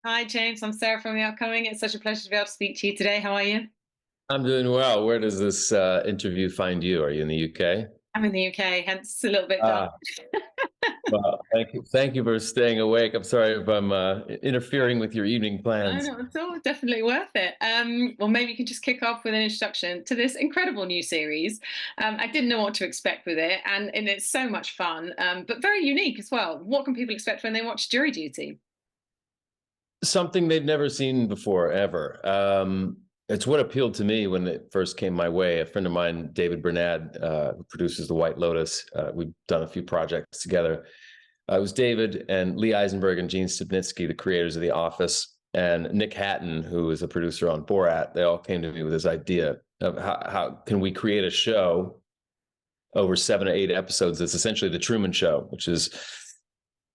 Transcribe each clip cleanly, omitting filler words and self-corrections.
Hi, James. I'm Sarah from The Upcoming. It's such a pleasure to be able to speak to you today. How are you? I'm doing well. Where does this interview find you? Are you in the UK? I'm in the UK, hence a little bit dark. Ah, well, thank you. Thank you for staying awake. I'm sorry if I'm interfering with your evening No, plans. not at all. Definitely worth it. Well, maybe you can just kick off with an introduction to this incredible new series. I didn't know what to expect with it, and it's so much fun, but very unique as well. What can people expect when they watch Jury Duty? Something they've never seen before, ever. It's what appealed to me when it first came my way. A friend of mine, David Bernard, who produces The White Lotus, we've done a few projects together. It was David and Lee Eisenberg and Gene Stupnitsky, the creators of The Office, and Nick Hatton, who is a producer on Borat. They all came to me with this idea of how can we create a show over 7 to 8 episodes that's essentially the Truman Show, which is,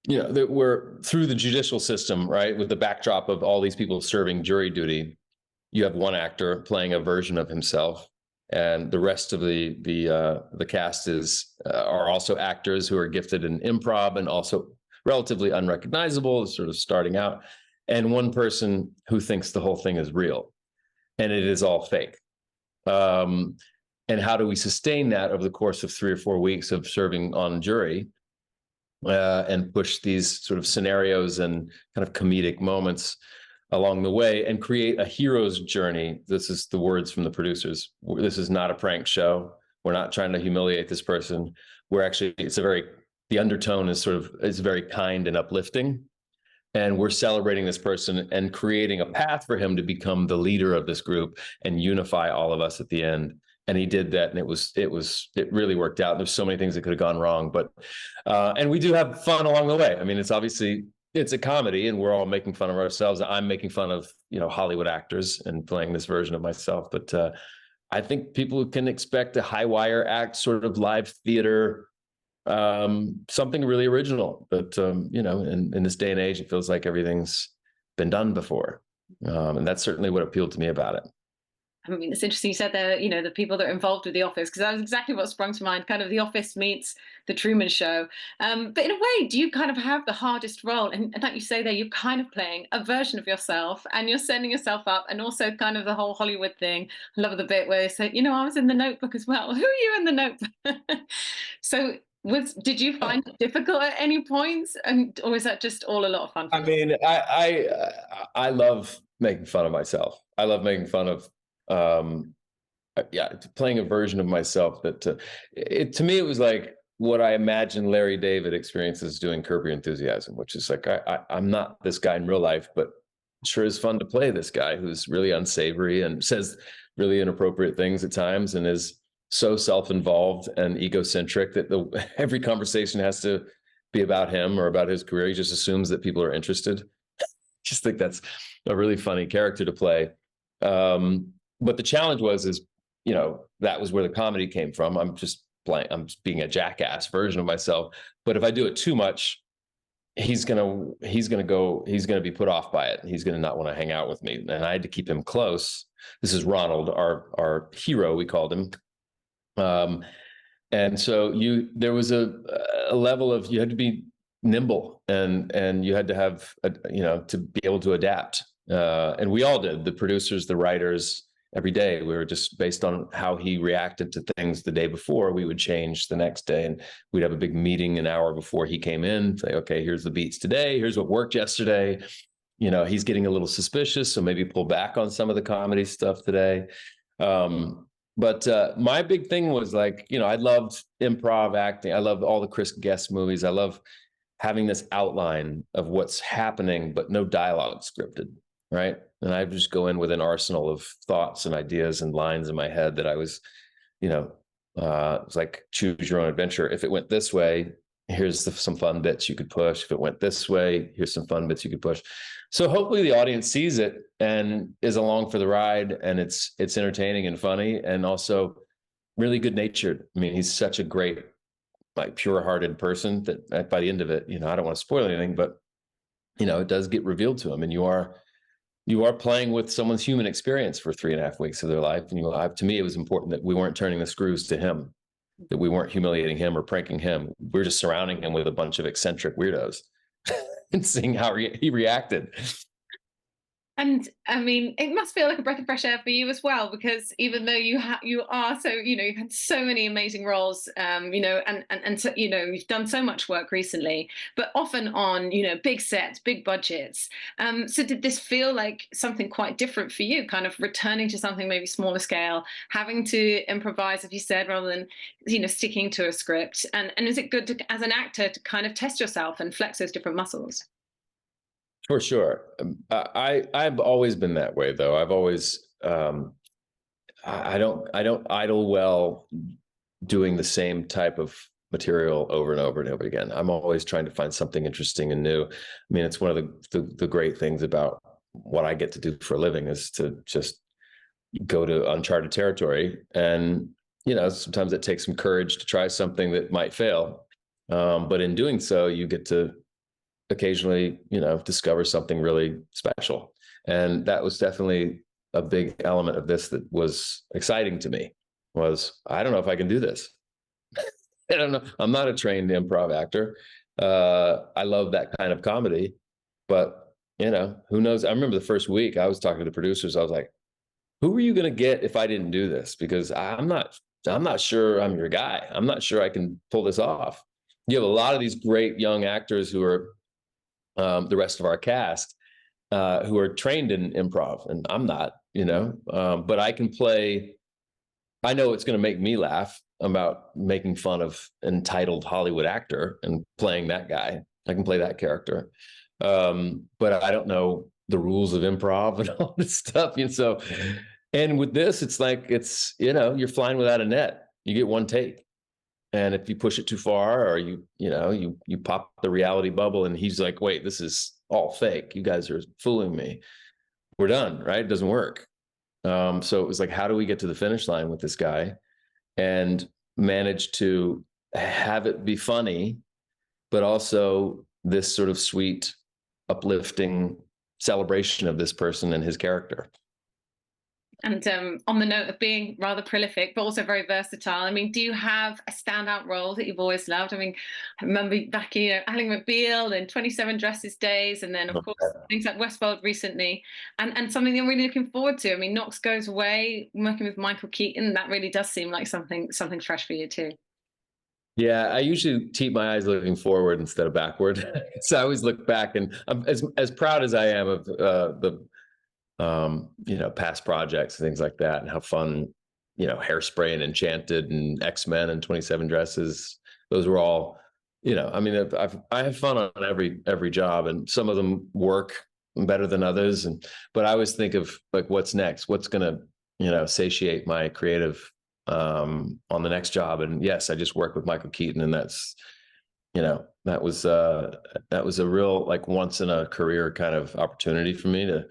that we're through the judicial system, right? With the backdrop of all these people serving jury duty, you have one actor playing a version of himself, and the rest of the cast are also actors who are gifted in improv and also relatively unrecognizable, sort of starting out, and one person who thinks the whole thing is real, and it is all fake. Um, and how do we sustain that over the course of 3 or 4 weeks of serving on jury, and push these sort of scenarios and kind of comedic moments along the way and create a hero's journey? This is the words from the producers. This is not a prank show. We're not trying to humiliate this person. We're actually, the undertone is very kind and uplifting. And we're celebrating this person and creating a path for him to become the leader of this group and unify all of us at the end. And he did that, and it really worked out. There's so many things that could have gone wrong, but and we do have fun along the way. I mean, it's a comedy, and we're all making fun of ourselves. I'm making fun of Hollywood actors and playing this version of myself. But I think people can expect a high wire act, sort of live theater, something really original. But in this day and age, it feels like everything's been done before, and that's certainly what appealed to me about it. I mean, it's interesting you said there, the people that are involved with The Office, because that was exactly what sprung to mind, kind of The Office meets The Truman Show. But in a way, do you kind of have the hardest role? And like you say there, you're kind of playing a version of yourself and you're setting yourself up, and also kind of the whole Hollywood thing. I love the bit where they say, I was in The Notebook as well. Who are you in The Notebook? So did you find it difficult at any points? Or is that just all a lot of fun for I you? mean, I love making fun of myself. I love making fun of, yeah, playing a version of myself that to me it was like what I imagine Larry David experiences doing Curb Your Enthusiasm, which is like I'm not this guy in real life, but it sure is fun to play this guy who's really unsavory and says really inappropriate things at times and is so self-involved and egocentric that every conversation has to be about him or about his career. He just assumes that people are interested. Just think that's a really funny character to play. But the challenge that was where the comedy came from. I'm just being a jackass version of myself. But if I do it too much, he's gonna be put off by it. He's gonna not want to hang out with me. And I had to keep him close. This is Ronald, our hero, we called him. And so there was a level of, you had to be nimble, and you had to have to be able to adapt. And we all did, the producers, the writers. Every day we were just, based on how he reacted to things the day before, we would change the next day, and we'd have a big meeting an hour before he came in, say, okay, here's the beats today, here's what worked yesterday. He's getting a little suspicious, so maybe pull back on some of the comedy stuff today. But my big thing was like, I loved improv acting. I loved all the Chris Guest movies. I love having this outline of what's happening, but no dialogue scripted, right? And I just go in with an arsenal of thoughts and ideas and lines in my head that I was, it's like choose your own adventure. If it went this way, here's some fun bits you could push. If it went this way, here's some fun bits you could push. So hopefully the audience sees it and is along for the ride, and it's entertaining and funny, and also really good natured. I mean, he's such a great, like, pure-hearted person that by the end of it, I don't want to spoil anything, but it does get revealed to him, and you are playing with someone's human experience for 3.5 weeks of their life. And to me, it was important that we weren't turning the screws to him, that we weren't humiliating him or pranking him. We're just surrounding him with a bunch of eccentric weirdos and seeing how he reacted. And I mean, it must feel like a breath of fresh air for you as well, because even though you are so, you've had so many amazing roles, and so, you've done so much work recently, but often on, big sets, big budgets. So did this feel like something quite different for you, kind of returning to something maybe smaller scale, having to improvise, as you said, rather than, sticking to a script? And is it good to, as an actor, to kind of test yourself and flex those different muscles? For sure. I've always been that way though. I've always I don't idle well doing the same type of material over and over and over again. I'm always trying to find something interesting and new. I mean, it's one of the great things about what I get to do for a living is to just go to uncharted territory. And, sometimes it takes some courage to try something that might fail. But in doing so, you get to occasionally, discover something really special. And that was definitely a big element of this that was exciting to me was, I don't know if I can do this. I don't know. I'm not a trained improv actor. I love that kind of comedy, but who knows? I remember the first week I was talking to the producers. I was like, who are you going to get if I didn't do this? Because I'm not sure I'm your guy. I'm not sure I can pull this off. You have a lot of these great young actors who are the rest of our cast who are trained in improv, and I'm not, but I can play. I know it's going to make me laugh about making fun of entitled Hollywood actor and playing that guy. I can play that character, but I don't know the rules of improv and all this stuff. And with this, it's like you're flying without a net. You get one take. And if you push it too far, or you pop the reality bubble, and he's like, "Wait, this is all fake. You guys are fooling me. We're done, right? It doesn't work." So it was like, how do we get to the finish line with this guy and manage to have it be funny, but also this sort of sweet, uplifting celebration of this person and his character. And on the note of being rather prolific, but also very versatile, I mean, do you have a standout role that you've always loved? I mean, I remember back, Ally McBeal in 27 Dresses Days, and then, of course, things like Westworld recently, and something I'm really looking forward to. I mean, Knox Goes Away, working with Michael Keaton, that really does seem like something fresh for you too. Yeah, I usually keep my eyes looking forward instead of backward. So I always look back, and I'm as proud as I am of the past projects and things like that, and how fun, Hairspray and Enchanted and X-Men and 27 Dresses. Those were all, I mean, I have fun on every job, and some of them work better than others. But I always think of like, what's next? What's gonna, satiate my creative on the next job? And yes, I just worked with Michael Keaton, and that's, that was a real like once in a career kind of opportunity for me to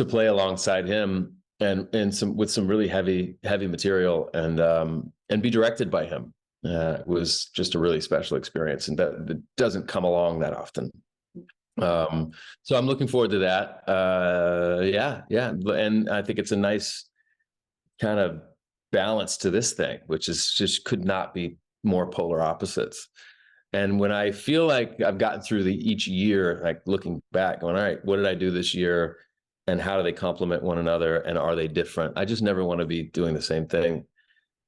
play alongside him and some really heavy material and be directed by him. It was just a really special experience, and that doesn't come along that often. So I'm looking forward to that. Yeah, and I think it's a nice kind of balance to this thing, which is just could not be more polar opposites. And when I feel like I've gotten through each year, like looking back, going, all right, what did I do this year? And how do they complement one another? And are they different? I just never want to be doing the same thing.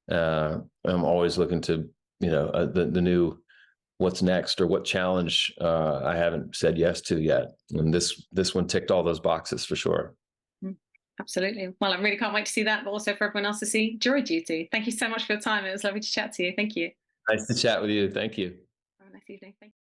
I'm always looking to, the new, what's next, or what challenge I haven't said yes to yet. And this one ticked all those boxes for sure. Absolutely. Well, I really can't wait to see that, but also for everyone else to see Jury Duty. Thank you so much for your time. It was lovely to chat to you. Thank you. Nice to chat with you. Thank you. Have a nice evening. Thank you.